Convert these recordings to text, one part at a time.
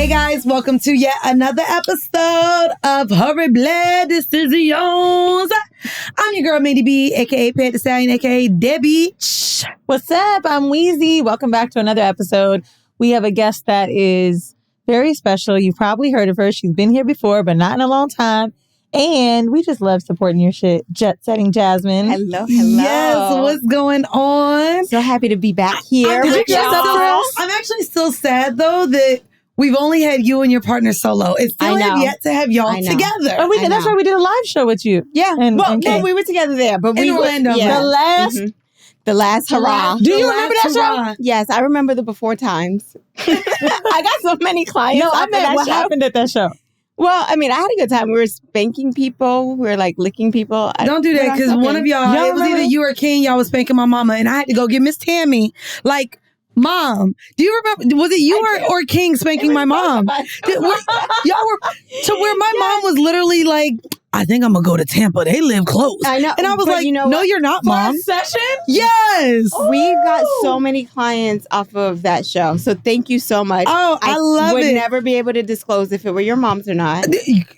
Hey guys, welcome to yet another episode of Whoreible Decisions. I'm your girl, Mandii B, aka Pat the Stallion, aka Debbie. What's up? I'm Weezy. Welcome back to another episode. We have a guest that is very special. You've probably heard of her. She's been here before, but not in a long time. And we just love supporting your shit. Jet setting Jasmine. Hello. Yes, what's going on? So happy to be back here with y'all. I'm actually still sad though that we've only had you and your partner solo. It still have yet to have y'all together. Oh, that's why we did a live show with you. Yeah. And we were together there, but in Orlando. Yeah. The last hurrah. Do you remember that show? Yes, I remember the before times. I got so many clients. No, I meant what happened at that show. Well, I mean, I had a good time. We were spanking people. We were like licking people. Don't do that because one of y'all, it was either you or King, y'all was spanking my mama, and I had to go get Miss Tammy. Like, Mom, do you remember? Was it you or King spanking my mom? Y'all were to where my mom was literally like, I think I'm gonna go to Tampa. They live close. I know, and I was like, no, you're not, Mom. Session? Yes, we got so many clients off of that show. So thank you so much. Oh, I love it. Would never be able to disclose if it were your mom's or not.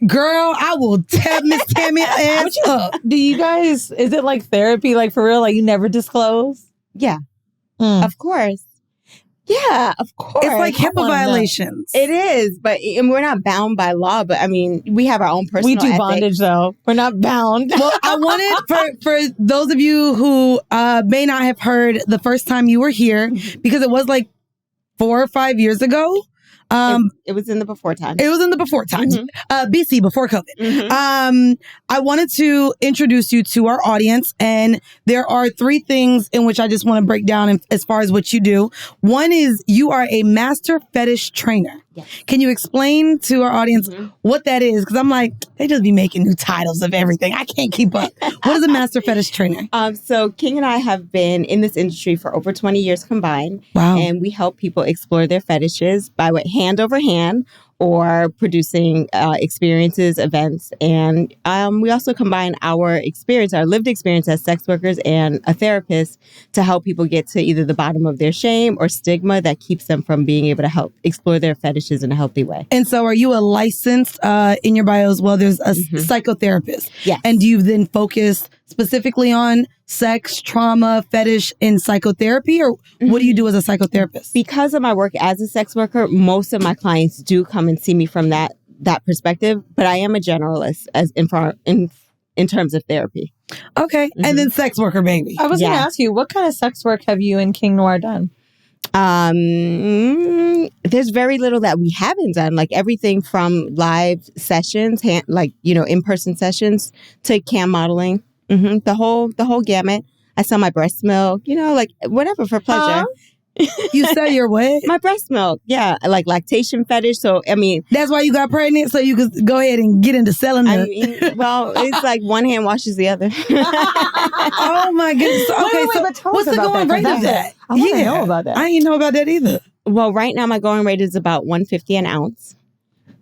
Girl, I will tap Miss Tammy ass up. Do you guys? Is it like therapy? Like for real? Like you never disclose? Yeah, of course. Yeah, of course. It's like HIPAA violations. It is, and we're not bound by law. But I mean, we have our own personal. We do ethics. bondage though. We're not bound. Well, I wanted for those of you who may not have heard the first time you were here, because it was like 4 or 5 years ago. It was in the before times. It was in the before times. BC, before COVID. I wanted to introduce you to our audience, and there are 3 things in which I just want to break down as far as what you do. One is you are a master fetish trainer. Yes. Can you explain to our audience what that is? Because I'm like, they just be making new titles of everything. I can't keep up. What is a master fetish trainer? So King and I have been in this industry for over 20 years combined. Wow. And we help people explore their fetishes by hand over hand or producing experiences, events. And we also combine our experience, our lived experience as sex workers and a therapist to help people get to either the bottom of their shame or stigma that keeps them from being able to help explore their fetishes in a healthy way. And so are you a licensed, in your bio as well, there's a psychotherapist? Yes. And do you then focus specifically on sex, trauma, fetish, and psychotherapy? Or what do you do as a psychotherapist? Because of my work as a sex worker, most of my clients do come and see me from that perspective. But I am a generalist as in terms of therapy. Okay. And then sex worker, baby. I was going to ask you, what kind of sex work have you and King Noir done? There's very little that we haven't done, like everything from live sessions, in-person sessions to cam modeling. The whole gamut. I sell my breast milk, like whatever for pleasure. You sell your what? My breast milk. Yeah. Like lactation fetish. So, I mean. That's why you got pregnant? So you could go ahead and get into selling it? Well, it's like one hand washes the other. Oh my goodness. Okay, so what's the going rate of that? I want to know about that. I didn't know about that either. Well, right now my going rate is about $150 an ounce.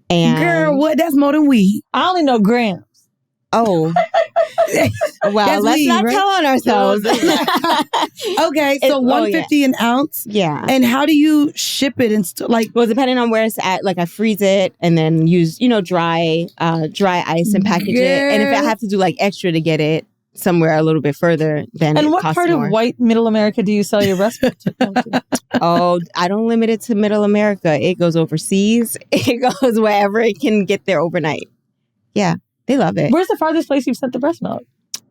And girl, what? That's more than weed. I only know grams. Oh, well, let's not tell on ourselves. Okay, so $150 an ounce. Yeah. And how do you ship it and well, depending on where it's at, like I freeze it and then use dry ice and package it. And if I have to do like extra to get it somewhere a little bit further, then and it what costs part more. of white middle America do you sell your breast milk to? Oh, I don't limit it to middle America. It goes overseas. It goes wherever it can get there overnight. Yeah. They love it. Where's the farthest place you've sent the breast milk?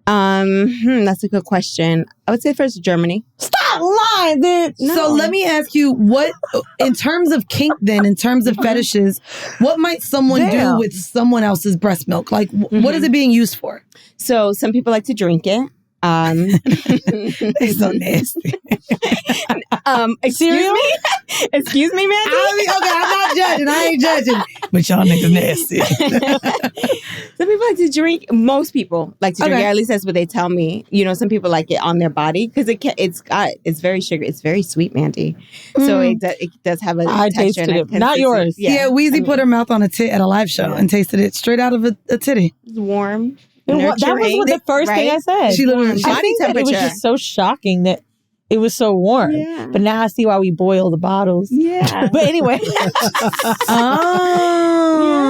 That's a good question. I would say first Germany. Stop lying, dude. No. So let me ask you, what, in terms of kink then, in terms of fetishes, what might someone do with someone else's breast milk? Like, what is it being used for? So some people like to drink it. They're so nasty. Excuse me? Excuse me, man. Okay, I'm not judging. I ain't judging. But y'all niggas nasty. Some people like to drink. Most people like to drink it. At least that's what they tell me. Some people like it on their body because it's very sugary. It's very sweet, Mandii. So it does have a I texture. tasted it. Not yours. Yeah, Weezy put her mouth on a tit at a live show and tasted it straight out of a titty. It's warm. That was the first thing I said. She literally I think that it was just so shocking that it was so warm. Yeah. But now I see why we boil the bottles. Yeah. But anyway. Oh.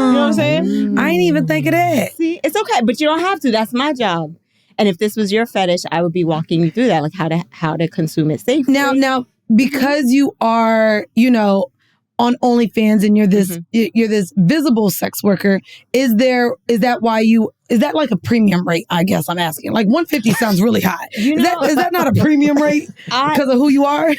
You know what I'm saying? I ain't even think of that. See, it's okay, but you don't have to. That's my job. And if this was your fetish, I would be walking you through that, like how to consume it safely. Now, because you are, on OnlyFans and you're this visible sex worker, is that like a premium rate? I guess I'm asking. Like $150 sounds really high. Is that not a premium rate because of who you are?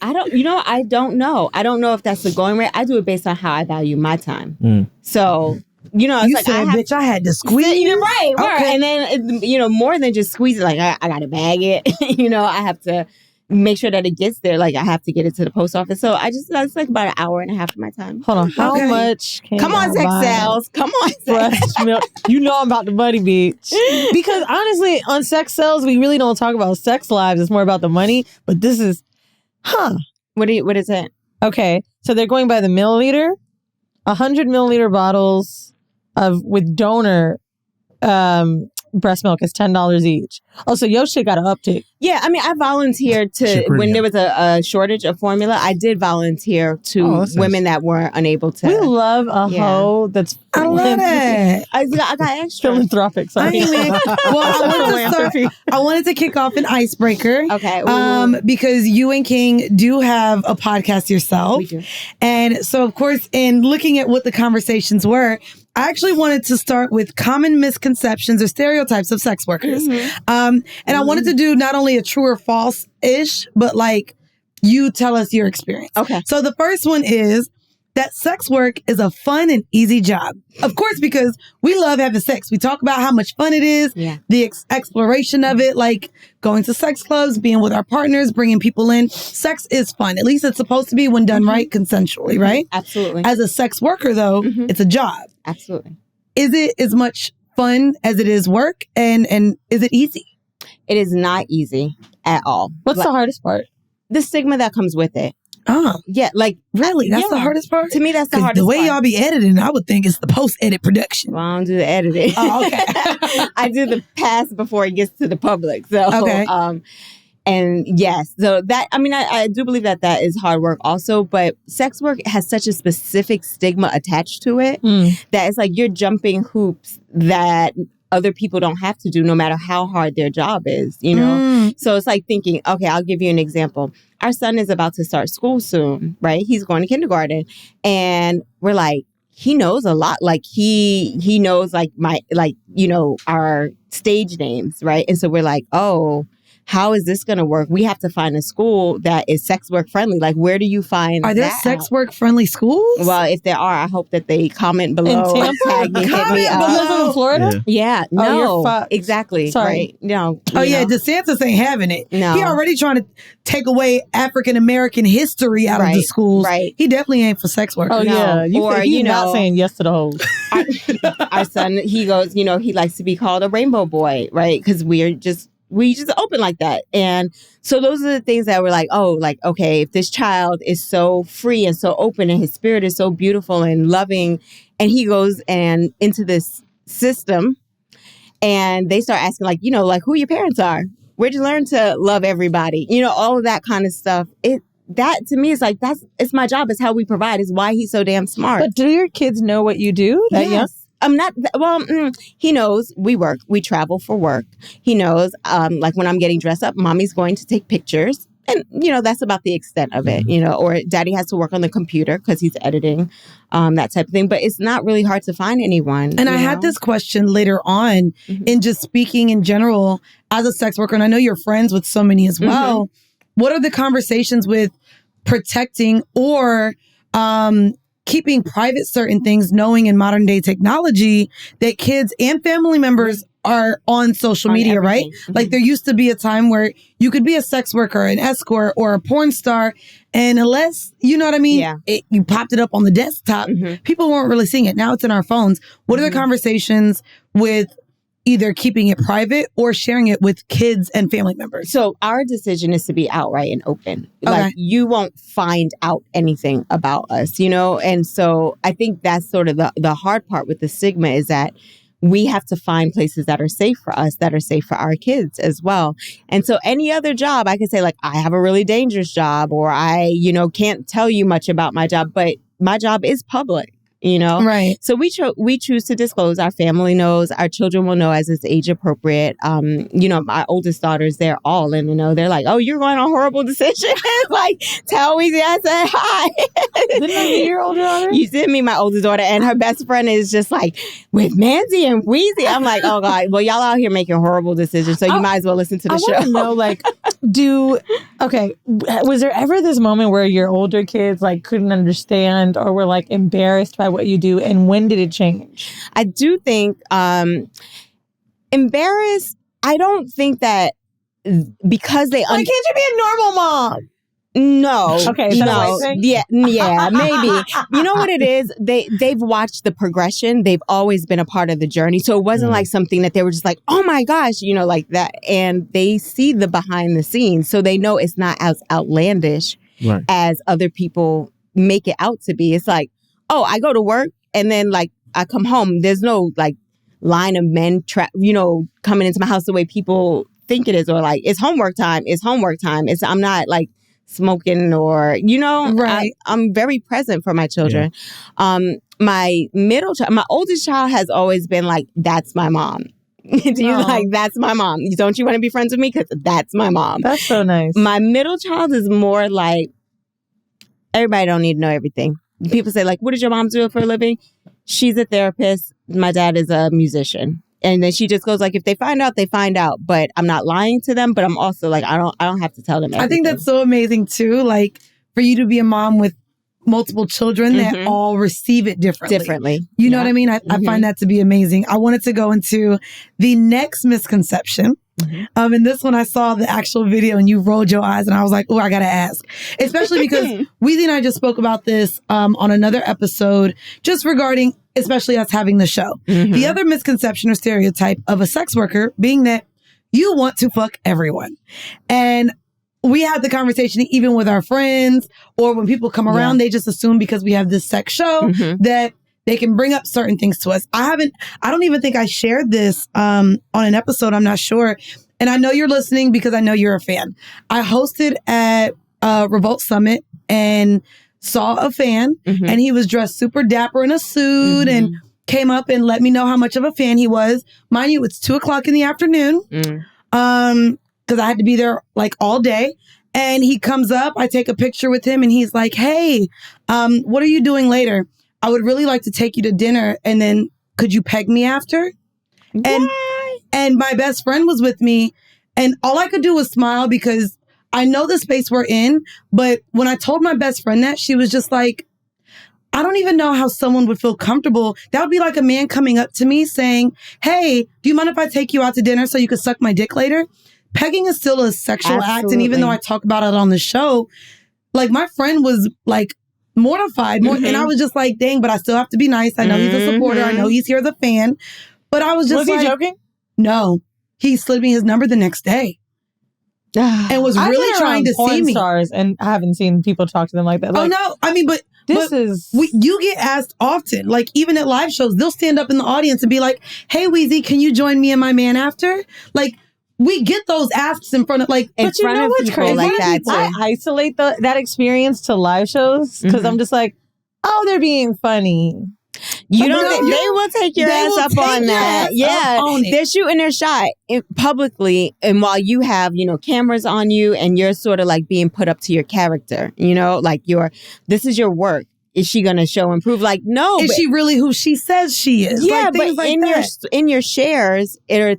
I don't know. I don't know if that's the going rate. I do it based on how I value my time. So, it's you like said, bitch, I had to squeeze. You're right. Okay. And then, more than just squeeze it, like I got to bag it. I have to make sure that it gets there. Like I have to get it to the post office. So that's like about an hour and a half of my time. Hold on. How much can Come on, I sex buy sales. Come on, fresh milk? You know I'm about the money, bitch. Because honestly, on sex sales, we really don't talk about sex lives. It's more about the money. But this is, What is it? Okay. So they're going by the milliliter. 100 milliliter bottles with donor breast milk is $10 each. Oh, so your shit got an uptick. Yeah, I mean, I volunteered when there was a shortage of formula. I did volunteer to women that were unable to. We love a hoe that's. I love it. I got extra. Philanthropic. Sorry. I wanted to kick off an icebreaker. Okay. Because you and King do have a podcast yourself. We do. And so, of course, in looking at what the conversations were, I actually wanted to start with common misconceptions or stereotypes of sex workers. And I wanted to do not only a true or false-ish, but like you tell us your experience. Okay. So the first one is that sex work is a fun and easy job. Of course, because we love having sex. We talk about how much fun it is, the exploration of it, like going to sex clubs, being with our partners, bringing people in. Sex is fun. At least it's supposed to be when done right, consensually, right? Absolutely. As a sex worker, though, it's a job. Absolutely. Is it as much fun as it is work? And is it easy? It is not easy at all. What's the hardest part? The stigma that comes with it. Oh. Yeah, like... Really? That's the hardest part? To me, that's the hardest part. The way y'all be editing, I would think it's the post-edit production. Well, I don't do the editing. Oh, okay. I do the pass before it gets to the public. So, okay. And yes, so that, I mean, I do believe that is hard work also, but sex work has such a specific stigma attached to it that it's like you're jumping hoops that other people don't have to do no matter how hard their job is, So it's like thinking, okay, I'll give you an example. Our son is about to start school soon, right? He's going to kindergarten. And we're like, he knows a lot. Like he knows our stage names, right? And so we're like, oh, how is this going to work? We have to find a school that is sex work friendly. Like, where do you find Are there sex work friendly schools? Well, if there are, I hope that they comment below. Tag me, hit me up. In Florida? Yeah. No. Exactly. Sorry. Right. No. DeSantis ain't having it. No. He already trying to take away African American history out of the schools. Right. He definitely ain't for sex work. Oh, yeah. He's not saying yes to the hoes. Our son, he goes, he likes to be called a rainbow boy, right? Because we just open like that. And so those are the things that we're like, oh, like, okay, if this child is so free and so open and his spirit is so beautiful and loving, and he goes and into this system and they start asking like, who your parents are, where'd you learn to love everybody? All of that kind of stuff. That to me is like, it's my job. It's how we provide. Is why he's so damn smart. But do your kids know what you do? Yes. He knows we work. We travel for work. He knows, like when I'm getting dressed up, mommy's going to take pictures. And, that's about the extent of it, or daddy has to work on the computer because he's editing, that type of thing. But it's not really hard to find anyone. And I had this question later on in just speaking in general as a sex worker. And I know you're friends with so many as well. What are the conversations with protecting or, keeping private certain things, knowing in modern day technology that kids and family members are on social media, right? Like there used to be a time where you could be a sex worker, an escort, or a porn star, and unless, you popped it up on the desktop, people weren't really seeing it. Now it's in our phones. What are the conversations with either keeping it private or sharing it with kids and family members? So our decision is to be outright and open. Okay. Like you won't find out anything about us, And so I think that's sort of the hard part with the stigma is that we have to find places that are safe for us, that are safe for our kids as well. And so any other job, I could say like, I have a really dangerous job, or I, can't tell you much about my job, but my job is public. Right. So we choose to disclose. Our family knows. Our children will know as it's age appropriate. My oldest daughters, they're all in. They're like, "Oh, you're going on Whoreible Decision." Like, tell Weezy I said hi. Didn't I meet your older daughter? You did meet my oldest daughter, and her best friend is just like with Mandii and Weezy. I'm like, oh God, well y'all out here making Whoreible Decisions, so you might as well listen to the show. I want to know, was there ever this moment where your older kids like couldn't understand or were like embarrassed by what you do, and when did it change? I do think embarrassed. I don't think that because they. Why can't you be a normal mom? No. Okay. No. Yeah, maybe. You know what it is? They've watched the progression. They've always been a part of the journey. So it wasn't like something that they were just like, oh my gosh, like that. And they see the behind the scenes. So they know it's not as outlandish as other people make it out to be. It's like, oh, I go to work and then like I come home. There's no like line of men, coming into my house the way people think it is, or like it's homework time. I'm not like smoking or, right. I'm very present for my children. Yeah. My oldest child has always been like, that's my mom. That's my mom. Don't you want to be friends with me? Because that's my mom. That's so nice. My middle child is more like, everybody don't need to know everything. People say like, what does your mom do for a living? She's a therapist. My dad is a musician. And then she just goes like, if they find out, they find out. But I'm not lying to them. But I'm also like, I don't have to tell them everything. I think that's so amazing too. Like for you to be a mom with multiple children that all receive it differently. You know what I mean? I find that to be amazing. I wanted to go into the next misconception. And this one, I saw the actual video and you rolled your eyes and I was like, oh, I got to ask. Especially because Weezy and I just spoke about this on another episode, just regarding, especially us having the show. The other misconception or stereotype of a sex worker being that you want to fuck everyone. And we had the conversation even with our friends or when people come around, they just assume because we have this sex show that they can bring up certain things to us. I don't even think I shared this on an episode. I'm not sure. And I know you're listening because I know you're a fan. I hosted at Revolt Summit and saw a fan and he was dressed super dapper in a suit and came up and let me know how much of a fan he was. Mind you, it's 2:00 in the afternoon. Because I had to be there like all day. And he comes up, I take a picture with him and he's like, hey, what are you doing later? I would really like to take you to dinner and then could you peg me after? And my best friend was with me and all I could do was smile because I know the space we're in. But when I told my best friend that, she was just like, I don't even know how someone would feel comfortable. That would be like a man coming up to me saying, hey, do you mind if I take you out to dinner so you could suck my dick later? Pegging is still a sexual act. And even though I talk about it on the show, like my friend was like mortified. And I was just like, dang, but I still have to be nice. I know he's a supporter. I know he's here as a fan. But I was just Was he joking? No. He slid me his number the next day. And was really trying to see me. Stars, and I haven't seen people talk to them like that. Like, oh, no. I mean, but you get asked often, like even at live shows, they'll stand up in the audience and be like, hey, Weezy, can you join me and my man after? Like, we get those asks in front of but you know what's crazy? Like that too. I isolate that experience to live shows because I'm just like, oh, they're being funny. You don't think they will take your ass up on that? Yeah, they're shooting their shot publicly, and while you have cameras on you, and you're sort of like being put up to your character. Like this is your work. Is she going to show and prove? Like, no. Is she really who she says she is? Yeah, but in your shares, they're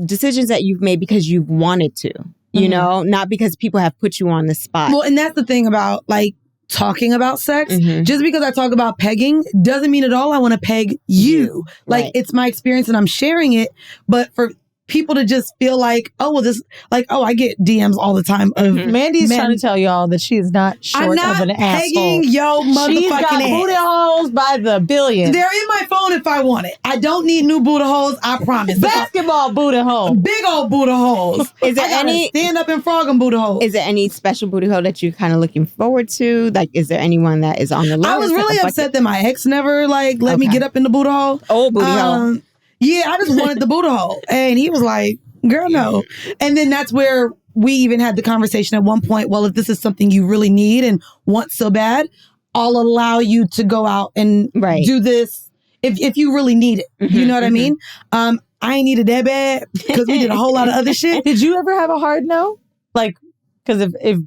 decisions that you've made because you've wanted to, not because people have put you on the spot. Well, and that's the thing about like talking about sex. Just because I talk about pegging doesn't mean at all I want to peg you. Like it's my experience and I'm sharing it. But for people to just feel like, oh, well, this, like, oh, I get DMs all the time of Mandy's trying to tell y'all that she is not short of an asshole. Yo, motherfucking She's got booty holes by the billion. They're in my phone if I want it. I don't need new booty holes, I promise. Basketball booty holes. Big old booty holes. Is there any stand up and frog and booty holes? Is there any special booty hole that you're kind of looking forward to? Like, is there anyone that is on the list? I was really upset that my ex never let me get up in the booty hole. Old booty hole. Yeah, I just wanted the Buddha hole. And he was like, girl, no. And then that's where we even had the conversation at one point. Well, if this is something you really need and want so bad, I'll allow you to go out and do this if you really need it. Mm-hmm, you know what I mean? I ain't need it that bad because we did a whole lot of other shit. Did you ever have a hard no? Like, because if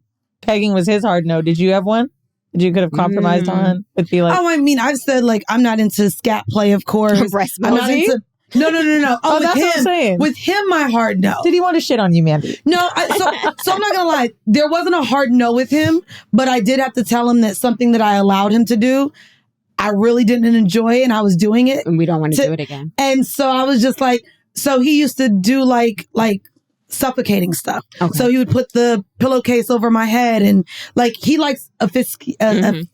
pegging was his hard no, did you have one? That you could have compromised on? It'd be like, oh, I mean, I've said like I'm not into scat play, of course. Breast I'm not into. No. Oh, that's with him, what I'm saying. With him, my hard no. Did he want to shit on you, Mandii? No, so I'm not gonna lie. There wasn't a hard no with him, but I did have to tell him that something that I allowed him to do, I really didn't enjoy, and I was doing it, and we don't want to do it again. And so I was just like, so he used to do like suffocating stuff. Okay. So he would put the pillowcase over my head, and like he likes asphyxiation,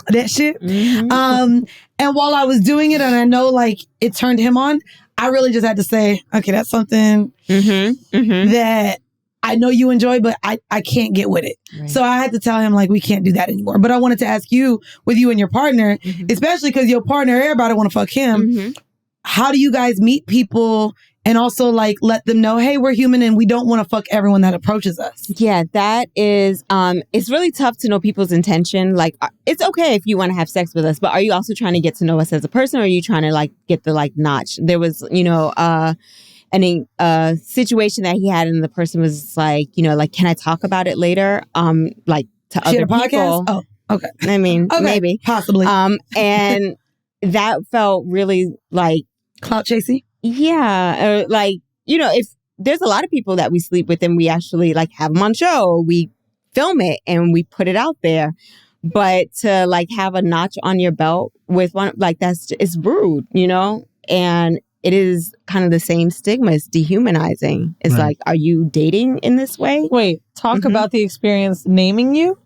that shit. Mm-hmm. And while I was doing it, and I know like it turned him on, I really just had to say, okay, that's something that I know you enjoy, but I can't get with it. Right. So I had to tell him like, we can't do that anymore. But I wanted to ask you, with you and your partner, especially because your partner, everybody want to fuck him. How do you guys meet people and also like let them know, hey, we're human and we don't want to fuck everyone that approaches us? Yeah, that is, it's really tough to know people's intention. Like, it's okay if you want to have sex with us, but are you also trying to get to know us as a person, or are you trying to like get the like notch? There was, a situation that he had, and the person was like, like, can I talk about it later? Like to other people. Podcast? Oh, okay. I mean, maybe. Possibly. And that felt really like clout chasing. Yeah. If there's a lot of people that we sleep with and we actually like have them on show, we film it and we put it out there. But to like have a notch on your belt with one, like it's rude, and it is kind of the same stigma. It's dehumanizing. It's like, are you dating in this way? Wait, talk about the experience naming you.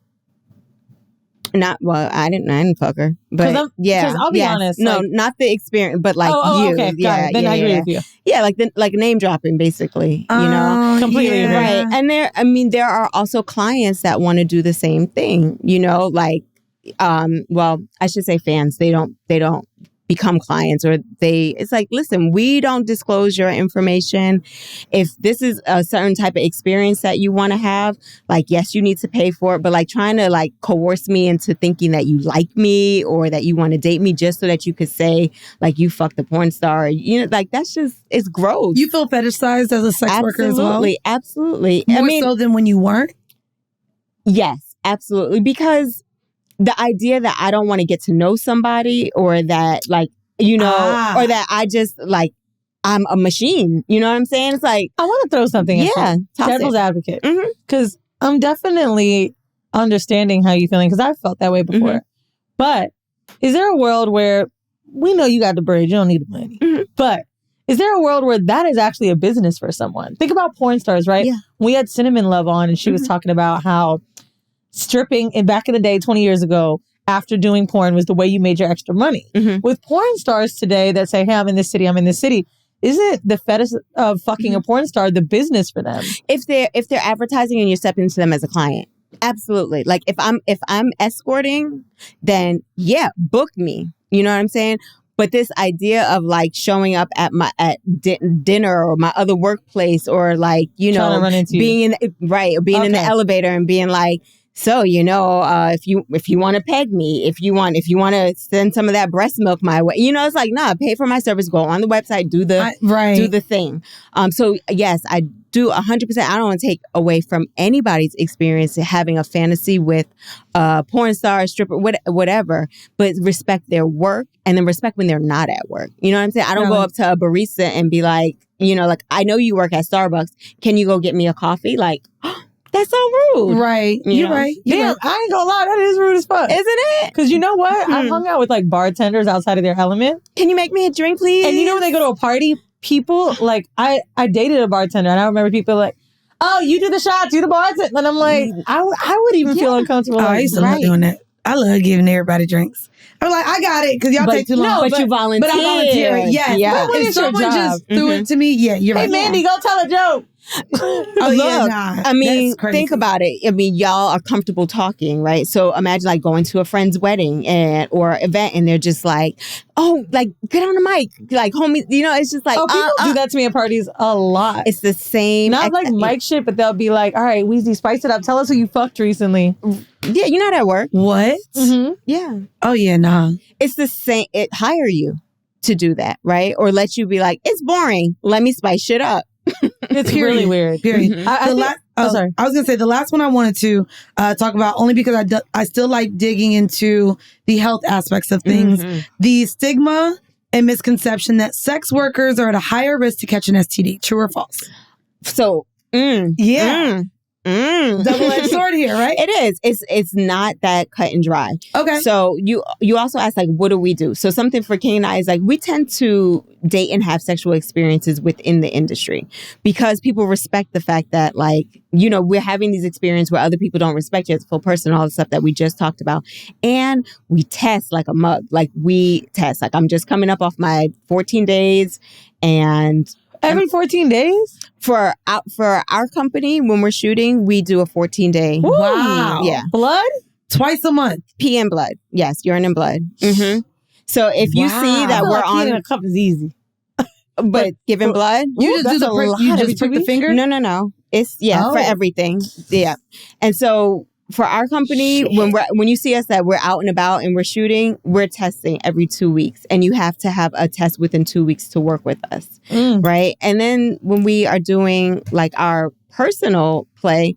I didn't fuck her, but because I'll be honest. No, not the experience, but like you. Okay, yeah, then I agree with you. Yeah, like name dropping, basically. Completely agree. Right. And there are also clients that want to do the same thing. I should say fans. They don't become clients, or it's like, listen, we don't disclose your information. If this is a certain type of experience that you want to have, like, yes, you need to pay for it, but like trying to like coerce me into thinking that you like me or that you want to date me just so that you could say like you fucked the porn star, like that's just, it's gross. You feel fetishized as a sex worker as well? Absolutely. More so than when you weren't? Yes, absolutely. Because the idea that I don't want to get to know somebody, or that like, or that I just like, I'm a machine. You know what I'm saying? It's like, I want to throw something at you. Devil's advocate. Because I'm definitely understanding how you're feeling, because I've felt that way before. But is there a world where, we know you got the bread, you don't need the money. But is there a world where that is actually a business for someone? Think about porn stars, right? Yeah. We had Cinnamon Love on, and she was talking about how stripping, and back in the day, 20 years ago, after doing porn was the way you made your extra money. With porn stars today that say, hey, I'm in this city, isn't the fetish of fucking a porn star the business for them? If they're advertising and you're stepping to them as a client, absolutely. Like if I'm escorting, then yeah, book me. You know what I'm saying? But this idea of like showing up at dinner or my other workplace, or like, being in the elevator and being like, so, if you want to peg me, if you want to send some of that breast milk my way, it's like, nah, pay for my service, go on the website, do the thing. So yes, I do 100%. I don't want to take away from anybody's experience having a fantasy with a porn star, stripper, whatever, but respect their work, and then respect when they're not at work. You know what I'm saying? I don't go up to a barista and be like, like, I know you work at Starbucks. Can you go get me a coffee? Like, that's so rude. Right. You're right. Damn, I ain't gonna lie. That is rude as fuck. Isn't it? Because you know what? I've hung out with like bartenders outside of their element. Can you make me a drink, please? And when they go to a party, people, like, I dated a bartender, and I remember people like, oh, you do the shots, you the bartender. And I'm like, I would even feel uncomfortable. I used to love doing that. I love giving everybody drinks. I'm like, I got it, because y'all take too long. But you volunteer. But I volunteer. Yes. Yeah. If someone just threw it to me, you're right. Hey, Mandii, go tell a joke. Oh, yeah, nah. I mean, That's crazy. think about it. I mean, y'all are comfortable talking, right? So imagine like going to a friend's wedding or event, and they're just like, "Oh, like get on the mic, like homie." You know, it's just like, Oh, people do that to me at parties a lot. It's the same. Not like mic shit, but they'll be like, "All right, Weezy, spice it up. Tell us who you fucked recently." Yeah, you know that work. What? Mm-hmm. Yeah. Oh, yeah, nah. It's the same. It hire you to do that, right? Or let you be like, it's boring. Let me spice shit up. It's really weird. Period. Mm-hmm. Sorry. I was going to say the last one I wanted to talk about, only because I still like digging into the health aspects of things. Mm-hmm. The stigma and misconception that sex workers are at a higher risk to catch an STD. True or false? So, double-edged sword here, right? It is. It's not that cut and dry. Okay. So you also ask, like, what do we do? So something for King and I is like, we tend to date and have sexual experiences within the industry because people respect the fact that, like, you know, we're having these experiences where other people don't respect you as a full person, all the stuff that we just talked about. And we test like a mug. Like we test. Like I'm just coming up off my 14 days and every 14 days? For our company, when we're shooting, we do a 14-day. Wow. Yeah. Blood? Twice a month. Pee and blood. Yes, urine and blood. Mm-hmm. So if you see that we're on... a cup is easy. But giving blood? You just do the you just prick the finger? No. It's, for everything. Yeah. And so... For our company, when you see us that we're out and about and we're shooting, we're testing every 2 weeks. And you have to have a test within 2 weeks to work with us. Right? And then when we are doing like our personal play,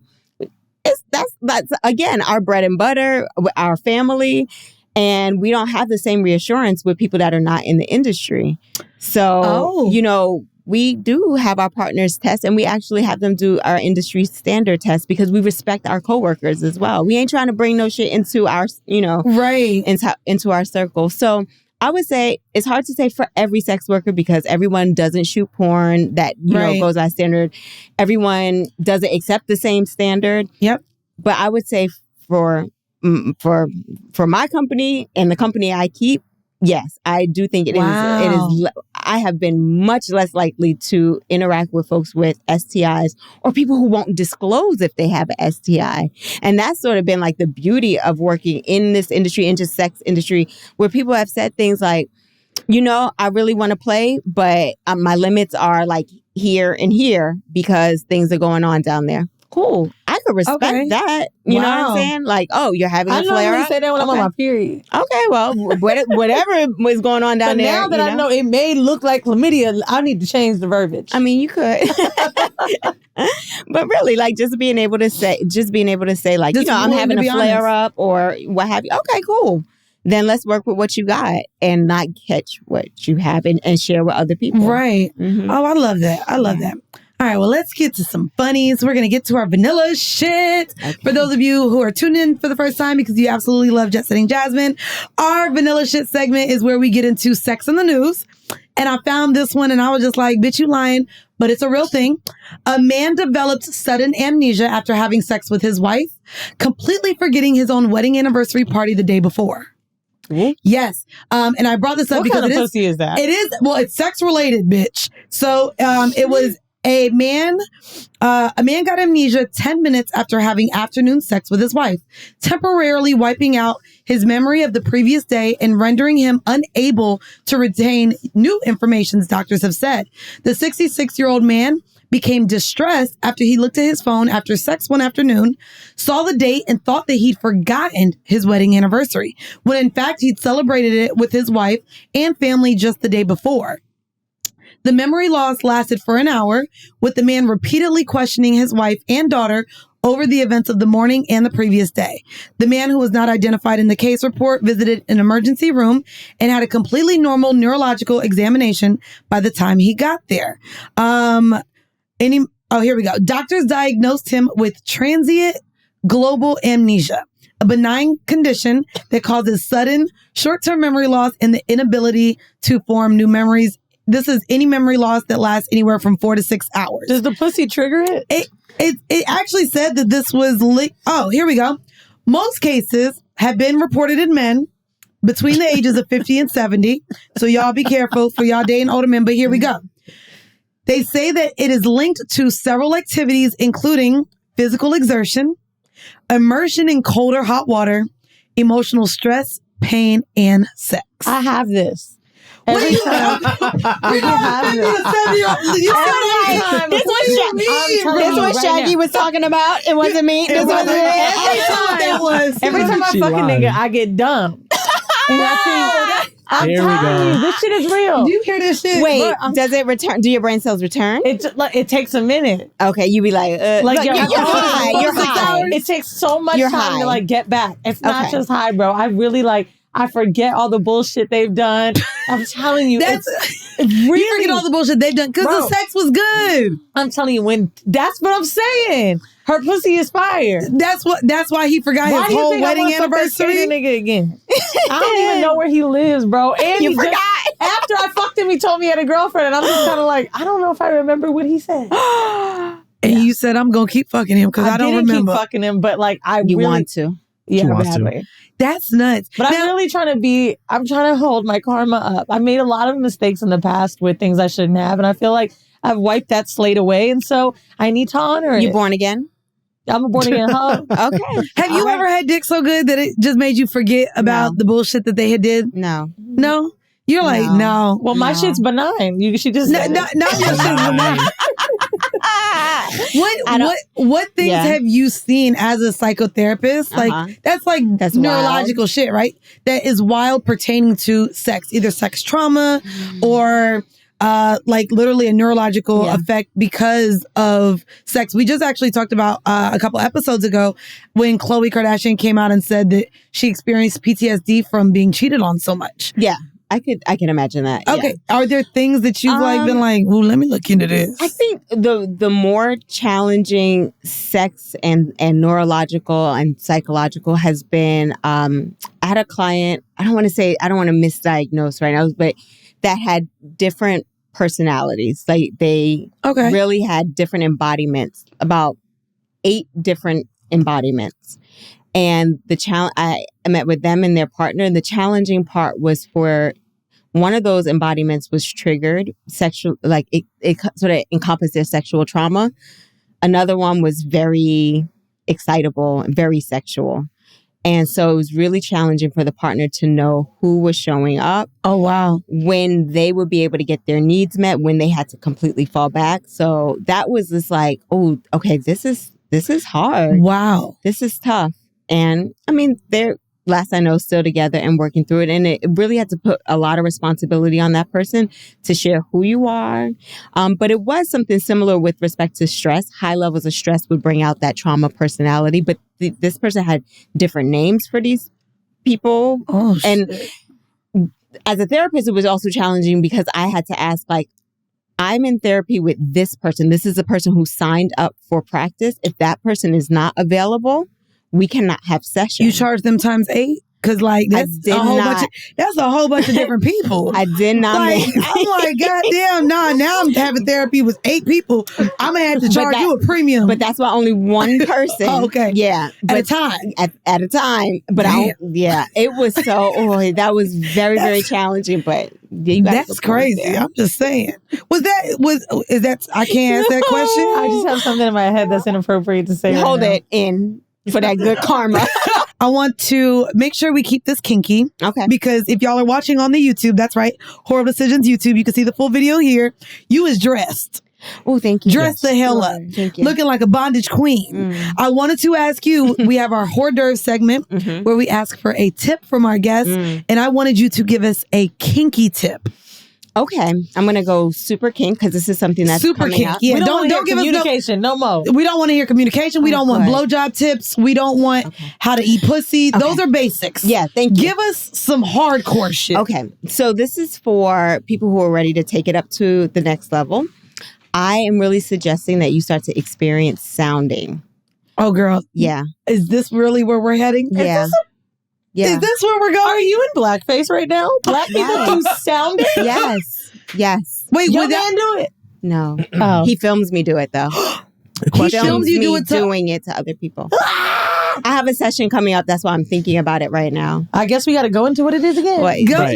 that's again our bread and butter, our family. And we don't have the same reassurance with people that are not in the industry. So, you know, we do have our partners test, and we actually have them do our industry standard test because we respect our coworkers as well. We ain't trying to bring no shit into our, you know, right, into our circle. So I would say it's hard to say for every sex worker because everyone doesn't shoot porn that you know goes by standard. Everyone doesn't accept the same standard. Yep. But I would say for my company and the company I keep, yes, I do think it is. I have been much less likely to interact with folks with STIs or people who won't disclose if they have an STI. And that's sort of been like the beauty of working in this industry, in just sex industry, where people have said things like, you know, I really want to play, but my limits are like here and here because things are going on down there. Cool. I could respect that. You know what I'm saying? Like, oh, you're having a flare up? I normally say that when I'm on my period. Okay, well, whatever was going on down there. But now that I know it may look like chlamydia, I need to change the verbiage. I mean, you could. But really, like, just being able to say, like, you know, I'm having a flare up or what have you. Okay, cool. Then let's work with what you got and not catch what you have and share with other people. Right. Mm-hmm. Oh, I love that. I love that. All right, well, let's get to some funnies. We're going to get to our vanilla shit. Okay. For those of you who are tuning in for the first time because you absolutely love Jet Setting Jasmine, our vanilla shit segment is where we get into sex in the news. And I found this one and I was just like, bitch, you lying, but it's a real thing. A man developed sudden amnesia after having sex with his wife, completely forgetting his own wedding anniversary party the day before. Mm-hmm. Yes. And I brought this up because what kind of pussy is that? It is, well, it's sex related, bitch. So it was a man got amnesia 10 minutes after having afternoon sex with his wife, temporarily wiping out his memory of the previous day and rendering him unable to retain new information, doctors have said. The 66-year-old man became distressed after he looked at his phone after sex one afternoon, saw the date, and thought that he'd forgotten his wedding anniversary, when in fact he'd celebrated it with his wife and family just the day before. The memory loss lasted for an hour, with the man repeatedly questioning his wife and daughter over the events of the morning and the previous day. The man, who was not identified in the case report, visited an emergency room and had a completely normal neurological examination by the time he got there. Here we go. Doctors diagnosed him with transient global amnesia, a benign condition that causes sudden short-term memory loss and the inability to form new memories. This is any memory loss that lasts anywhere from 4 to 6 hours. Does the pussy trigger it? It actually said that this was... here we go. Most cases have been reported in men between the ages of 50 and 70. So y'all be careful for y'all dating older men. But here we go. They say that it is linked to several activities, including physical exertion, immersion in cold or hot water, emotional stress, pain, and sex. I have this. Every time. We don't have this. This was what Shaggy was talking about. It wasn't me. This wasn't it. Every time I fucking nigga, I get dumb. And I think, I'm telling you, this shit is real. Do you hear this shit? Wait, does it return? Do your brain cells return? It takes a minute. Okay, you be like you're high. You're high. It takes so much time to like get back. It's not just high, bro. I really I forget all the bullshit they've done. I'm telling you, it's really, you forget all the bullshit they've done because the sex was good. I'm telling you, that's what I'm saying. Her pussy is fire. That's why he forgot his whole wedding anniversary. Nigga again. I don't even know where he lives, bro. And you forgot. After I fucked him, he told me he had a girlfriend, and I'm just kind of like, I don't know if I remember what he said. And you said, I'm gonna keep fucking him because I don't remember. Keep fucking him, but like you want to. Yeah, badly. That's nuts. But I'm really trying to hold my karma up. I made a lot of mistakes in the past with things I shouldn't have. And I feel like I've wiped that slate away. And so I need to honor it. You born again? I'm a born again hoe. Okay. Have you ever had dick so good that it just made you forget about the bullshit that they had did? No. No? You're like, no. Well, my shit's benign. She just not your shit's benign. What things have you seen as a psychotherapist? Like that's neurological wild shit, right? That is wild pertaining to sex, either sex trauma or like literally a neurological effect because of sex. We just actually talked about a couple episodes ago when Khloe Kardashian came out and said that she experienced PTSD from being cheated on so much. Yeah. I can imagine that. Okay. Yeah. Are there things that you've been like, ooh, let me look into this? I think the more challenging sex and neurological and psychological has been, I had a client, I don't want to misdiagnose right now, but that had different personalities. Like they really had different embodiments, about 8 different embodiments. And I met with them and their partner, and the challenging part was for one of those embodiments was triggered sexual, like it sort of encompassed their sexual trauma. Another one was very excitable and very sexual. And so it was really challenging for the partner to know who was showing up. Oh, wow. When they would be able to get their needs met, when they had to completely fall back. So that was just like, oh, okay, this is hard. Wow. This is tough. And I mean, they're, last I know, still together and working through it. And it really had to put a lot of responsibility on that person to share who you are. But it was something similar with respect to stress. High levels of stress would bring out that trauma personality. But this person had different names for these people. Oh, and as a therapist, it was also challenging because I had to ask, like, I'm in therapy with this person. This is a person who signed up for practice. If that person is not available, we cannot have sessions. You charge them times 8? Because like that's a whole bunch of different people. I did not. Like, I'm like, goddamn, now I'm having therapy with 8 people. I'm gonna have to charge you a premium. But that's why only one person. Oh, okay. Yeah. At a time. At a time. But it was so that was very, very challenging. But that's crazy. I'm just saying. Is that I can't ask that question? I just have something in my head that's inappropriate to say. Hold it in for that good karma. I want to make sure we keep this kinky. Okay. Because if y'all are watching on the YouTube, that's right, Whoreible Decisions YouTube, you can see the full video here. You was dressed. Oh, thank you. Dressed the hell up. Thank you. Looking like a bondage queen. I wanted to ask you, we have our hors d'oeuvre segment where we ask for a tip from our guests. And I wanted you to give us a kinky tip. Okay, I'm gonna go super kink because this is something that's super coming kink. up. Yeah, don't give communication no more. We don't want to hear communication. We don't want blowjob tips. We don't want how to eat pussy. Okay. Those are basics. Yeah, thank you. Give us some hardcore shit. Okay, so this is for people who are ready to take it up to the next level. I am really suggesting that you start to experience sounding. Oh, girl. Yeah. Is this really where we're heading? Yeah. Is this where we're going? Are you in blackface right now? Black people do sounding? Yes. Wait, your man do it? No. Oh. He films me do it though. He films you do it doing it to other people. I have a session coming up. That's why I'm thinking about it right now. I guess we got to go into what it is again.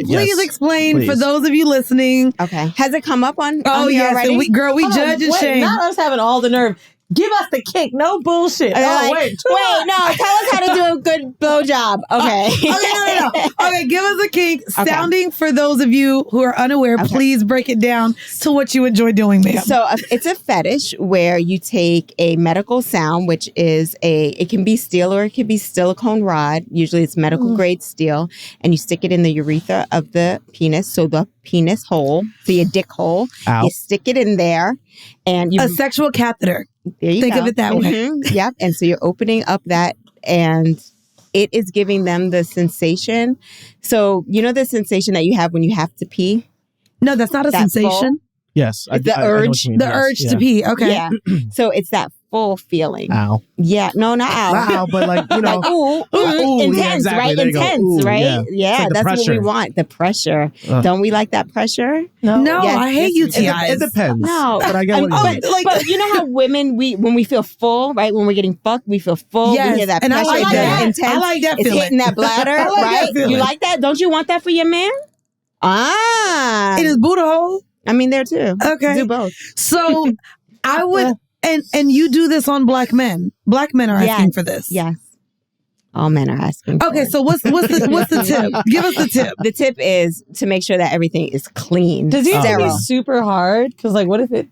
Please explain for those of you listening. Okay. Has it come up on? Oh, yes. already? We judge and shame. Not us having all the nerve. Give us the kink. No bullshit. No. Tell us how to do a good blowjob. Okay. No. Okay, give us a kink. Okay. Sounding for those of you who are unaware, please break it down to what you enjoy doing, ma'am. So it's a fetish where you take a medical sound, which is it can be steel or it can be silicone rod. Usually it's medical grade steel, and you stick it in the urethra of the penis. So the penis hole, so your dick hole, you stick it in there, and a sexual catheter. There you Think go. of it that way. Yep. And so you're opening up that, and it is giving them the sensation. So you know the sensation that you have when you have to pee? No, that's not a sensation. Full? Yes. The urge. The urge to pee. Okay. Yeah. So it's that full feeling. Ow. Yeah. No, not ow. Not ow, but like, you know. Like, ooh, intense, yeah, exactly. right? There you go. Intense, Ooh, right? Yeah, like that's pressure. what we want. The pressure. Don't we like that pressure? No, Yes, I hate UTIs. It depends. No. But I get what you mean. But you know how women, when we feel full, right? When we're getting fucked, we feel full. Yes, We hear that and pressure. I like that. Intense. I like that it's feeling. hitting that bladder, I like right? that feeling. You like that? Don't you want that for your man? In his Buddha hole? I mean, there too. Okay. Do both. So I would, and you do this on black men. Black men are asking for this. Yes. All men are asking. Okay, so what's the tip? Give us the tip. The tip is to make sure that everything is clean. Does it have to be sterile. super hard? Because like, what if it?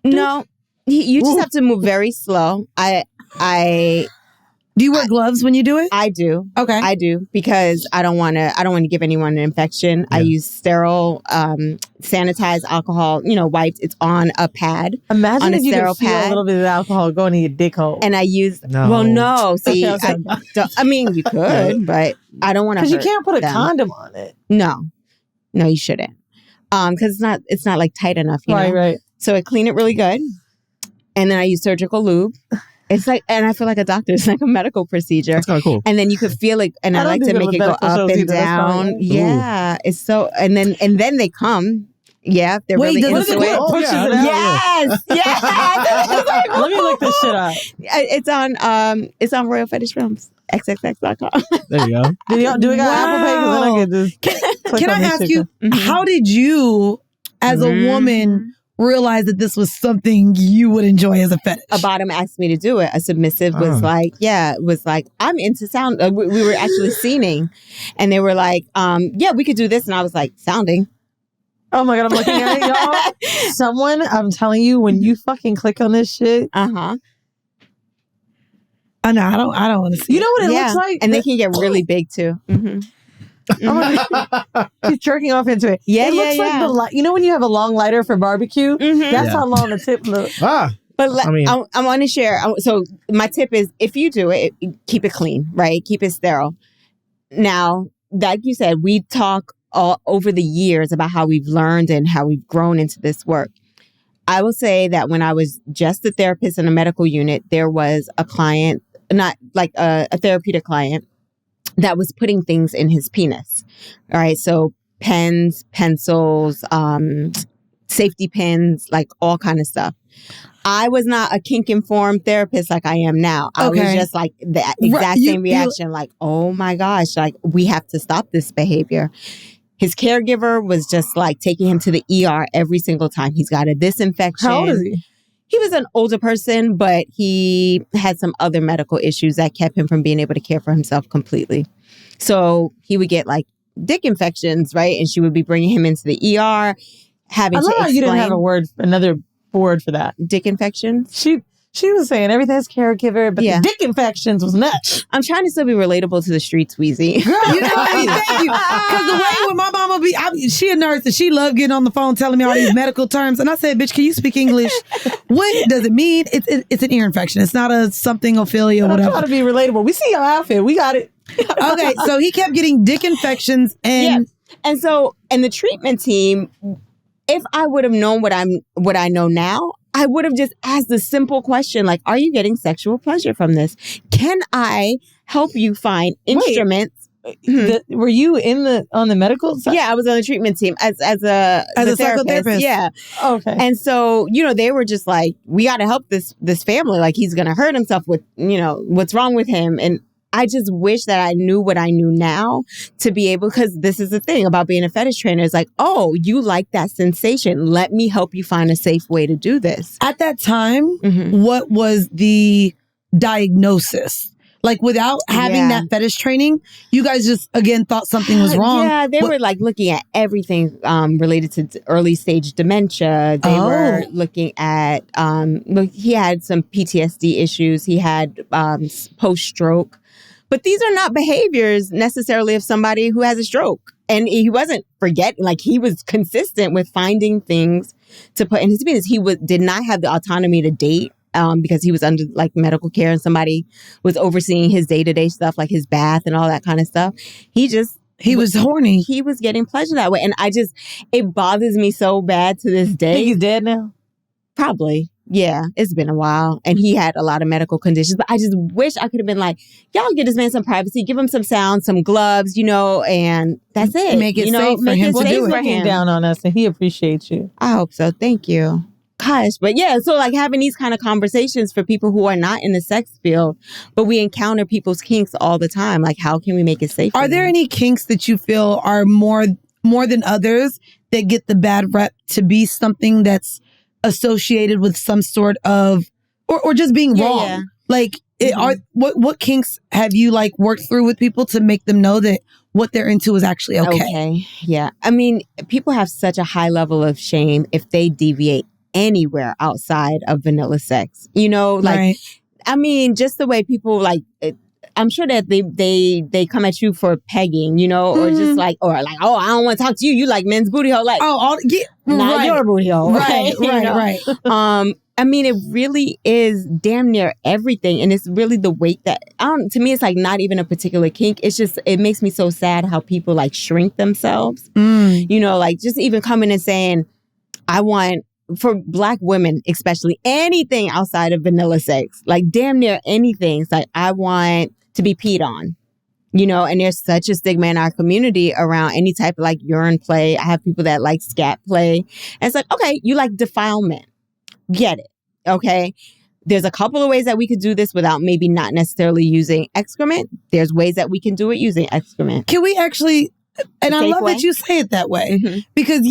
No, you just have to move very slow. Do you wear gloves when you do it? I do. Okay. I do because I don't want to give anyone an infection. I use sterile, sanitized alcohol, wipes. It's on a pad. Imagine on if you sterile could feel pad. a little bit of alcohol going in your dick hole. And I use, No. well, no, see, Okay, I mean, you could, but I don't want to Because you can't put a condom on it. No, you shouldn't. Because it's not like tight enough, you know? Right. So I clean it really good. And then I use surgical lube. It's like, and I feel like a doctor. It's like a medical procedure. That's kind of cool. And then you could feel it, and I like to make it go up and down. Yeah, it's so, and then they come. Yeah, if they're really does into it it. pushes it out? Yes. Let me look this shit up. It's on Royal Fetish Films. XXX.com. There you go. Do we got Apple Pay? 'Cause then I could just click Can on I this ask shit. you, how did you, as a woman, realize that this was something you would enjoy as a fetish? A bottom asked me to do it. A submissive was like, I'm into sound. We were actually scening, and they were like, we could do this. And I was like, sounding. Oh my God, I'm looking at it, y'all. Someone, I'm telling you, when you fucking click on this shit. Uh-huh. Oh, no, I don't want to see. You know what it looks like? And they can get really big too. Mm-hmm. Oh my God. He's jerking off into it. Yeah, it looks like the you know when you have a long lighter for barbecue? That's how long the tip looks. Ah. But I want to share. So my tip is, if you do it, keep it clean, right? Keep it sterile. Now, like you said, we talk all over the years about how we've learned and how we've grown into this work. I will say that when I was just a therapist in a medical unit, there was a client, not like a therapeutic client, that was putting things in his penis. All right. So pens, pencils, safety pins, like all kind of stuff. I was not a kink informed therapist like I am now. I was just like the exact same reaction. Like, oh my gosh, like we have to stop this behavior. His caregiver was just like taking him to the ER every single time. He's got a disinfection. How old is he? He was an older person, but he had some other medical issues that kept him from being able to care for himself completely. So he would get like dick infections, right? And she would be bringing him into the ER, having to explain. You didn't have another word for that. Dick infections? She was saying everything's caregiver, but the dick infections was nuts. I'm trying to still be relatable to the streets, Weezy. You know what I mean? Thank you. Because the way when my mama she a nurse and she loved getting on the phone telling me all these medical terms. And I said, bitch, can you speak English? What does it mean? It's an ear infection. It's not a something ophelia or whatever. I'm trying to be relatable. We see your outfit. We got it. Okay, so he kept getting dick infections and... Yeah. And the treatment team, if I would have known what I know now, I would have just asked the simple question, like, are you getting sexual pleasure from this? Can I help you find instruments? Were you on the medical side? Yeah, I was on the treatment team as a psychotherapist. Yeah. Okay. And so, they were just like, we got to help this family. Like, he's going to hurt himself with, what's wrong with him. And I just wish that I knew what I knew now to be able, because this is the thing about being a fetish trainer. It's like, oh, you like that sensation. Let me help you find a safe way to do this. At that time, what was the diagnosis? Like, without having that fetish training, you guys just, again, thought something was wrong. Yeah, they were like looking at everything related to early stage dementia. They were looking at, he had some PTSD issues. He had post-stroke. But these are not behaviors necessarily of somebody who has a stroke. And he wasn't forgetting, like he was consistent with finding things to put in his business. He did not have the autonomy to date because he was under like medical care and somebody was overseeing his day-to-day stuff, like his bath and all that kind of stuff. He was horny. He was getting pleasure that way. And it bothers me so bad to this day. Think he's dead now? Probably. Yeah, it's been a while. And he had a lot of medical conditions. But I just wish I could have been like, y'all give this man some privacy, give him some sound, some gloves, and that's it. Make it safe for him to do it. He's down on us and he appreciates you. I hope so. Thank you. Gosh, but yeah, so like having these kind of conversations for people who are not in the sex field, but we encounter people's kinks all the time. Like, how can we make it safe? Are there any kinks that you feel are more than others that get the bad rep to be something that's associated with some sort of or just being wrong? Yeah. Like, what kinks have you like worked through with people to make them know that what they're into is actually okay? Yeah. I mean, people have such a high level of shame if they deviate anywhere outside of vanilla sex. I mean, just the way people like, I'm sure that they come at you for pegging, or just like, oh, I don't want to talk to you. You like men's booty hole, like, not your booty hole, right? Right. I mean, it really is damn near everything, and it's really the weight that to me, it's like not even a particular kink. It's just it makes me so sad how people like shrink themselves. Like just even coming and saying, I want. For Black women, especially, anything outside of vanilla sex, like damn near anything. It's like, I want to be peed on, and there's such a stigma in our community around any type of like urine play. I have people that like scat play. And it's like, okay, you like defilement. Get it. Okay. There's a couple of ways that we could do this without maybe not necessarily using excrement. There's ways that we can do it using excrement. Can we actually... And I love that you say it that way because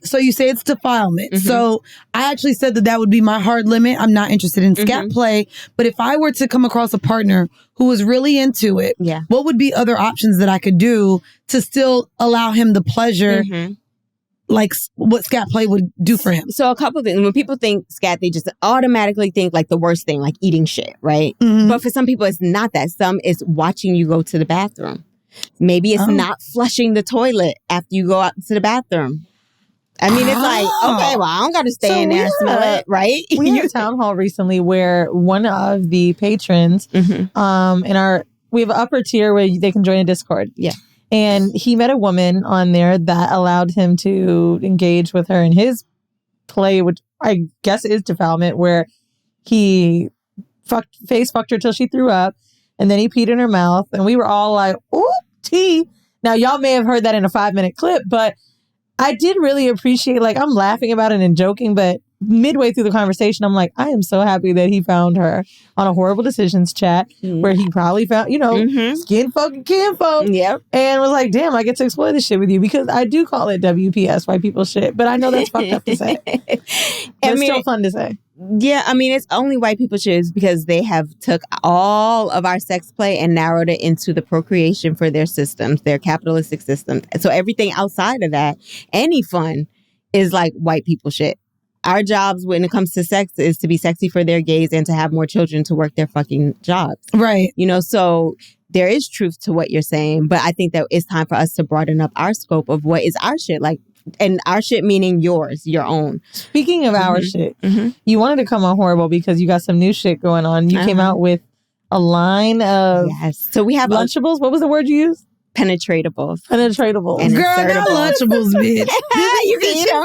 so you say it's defilement. So I actually said that would be my hard limit. I'm not interested in scat play, but if I were to come across a partner who was really into it, what would be other options that I could do to still allow him the pleasure, like what scat play would do for him? So a couple of things. When people think scat, they just automatically think like the worst thing, like eating shit, right? But for some people, it's not that. Some is watching you go to the bathroom. Maybe it's not flushing the toilet after you go out to the bathroom. I mean, it's like, okay, well, I don't got to stay in there and smell it, right? We had a town hall recently where one of the patrons we have an upper tier where they can join a Discord. Yeah. And he met a woman on there that allowed him to engage with her in his play, which I guess is defilement, where he face fucked her till she threw up. And then he peed in her mouth. And we were all like, ooh, tea. Now, y'all may have heard that in a 5-minute clip, but I did really appreciate, like, I'm laughing about it and joking, but midway through the conversation, I'm like, I am so happy that he found her on a Whoreible Decisions chat where he probably found, skin folk and kinfolk. Yep. And was like, damn, I get to explore this shit with you because I do call it WPS, white people shit. But I know that's fucked up to say. But it's still fun to say. Yeah, I mean, it's only white people shoes because they have took all of our sex play and narrowed it into the procreation for their systems, their capitalistic systems. So everything outside of that, any fun, is like white people shit. Our jobs when it comes to sex is to be sexy for their gays and to have more children to work their fucking jobs. Right. So there is truth to what you're saying, but I think that it's time for us to broaden up our scope of what is our shit. Like, and our shit meaning yours, your own. Speaking of our shit, you wanted to come on Whoreible because you got some new shit going on. You came out with a line of So we have Lunchables. What was the word you used? Penetratables. Penetratables. And girl, not Lunchables, bitch. You can eat them.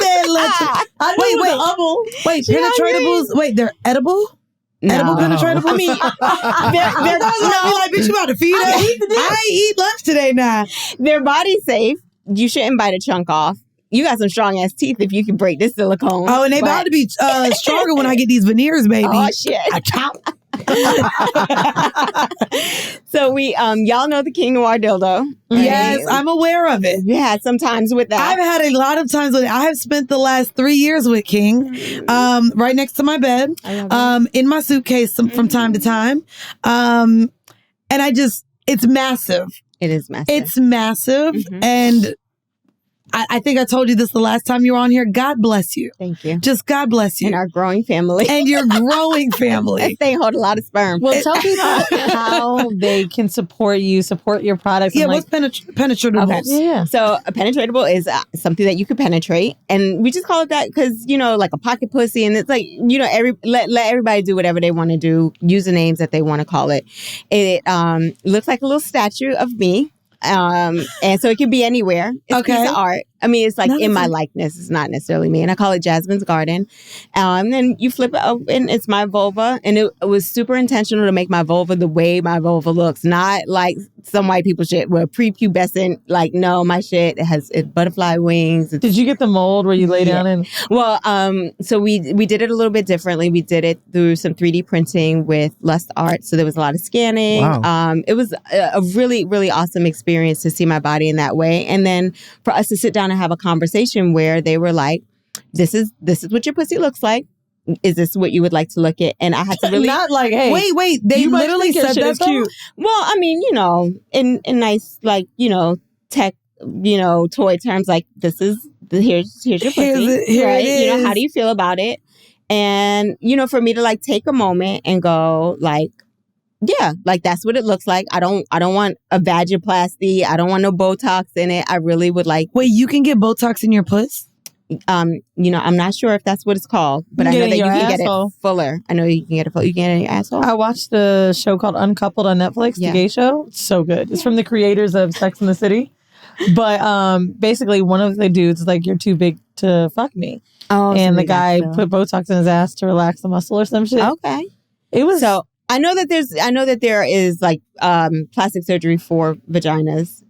Wait, penetratables. Wait, they're edible? No. Edible penetratables? I mean, they're like, bitch, you about to feed us? I eat lunch today now. They're body safe. You shouldn't bite a chunk off. You got some strong ass teeth if you can break this silicone. Oh, and they about to be stronger when I get these veneers, baby. Oh, shit. I chop. So we, y'all know the King Noir dildo. Right? Yes, I'm aware of it. Yeah, sometimes with that. I've had a lot of times with it. I have spent the last 3 years with King, right next to my bed, in my suitcase from time to time. And it's massive. It is massive. It's massive. And I think I told you this the last time you were on here. God bless you. Thank you. Just God bless you. And our growing family. And your growing family. They hold a lot of sperm. Well, tell people how they can support you, support your products. Yeah, and what's penetratable? Okay. Yeah. So a penetratable is something that you could penetrate. And we just call it that because, like a pocket pussy. And it's like, let everybody do whatever they want to do. Use the names that they want to call it. It looks like a little statue of me. And so it can be anywhere. It's a piece of art. I mean, it's like in my likeness. It's not necessarily me. And I call it Jasmine's Garden. And then you flip it open. It's my vulva. And it was super intentional to make my vulva the way my vulva looks. Not like some white people shit where prepubescent. Like, no, my shit has butterfly wings. Did you get the mold where you lay down in? Well, so we did it a little bit differently. We did it through some 3D printing with Lust Art. So there was a lot of scanning. Wow. It was a really, really awesome experience to see my body in that way. And then for us to sit down and have a conversation where they were like, this is what your pussy looks like. Is this what you would like to look at? And I had to really not like, hey, wait. They literally said that cute. Well, I mean, in nice tech, toy terms, like here's your pussy. Here right? it is. How do you feel about it? And for me to like take a moment and go like, yeah, like that's what it looks like. I don't want a vaginoplasty. I don't want no Botox in it. I really would like. Wait, you can get Botox in your puss? I'm not sure if that's what it's called, but I know that you can get it fuller. I know you can get it fuller. You can get it in your asshole. I watched the show called Uncoupled on Netflix, the gay show. It's so good. It's from the creators of Sex and the City. But basically one of the dudes is like, you're too big to fuck me. Oh, and the guy put Botox in his ass to relax the muscle or some shit. Okay. It was so I know that there is like plastic surgery for vaginas,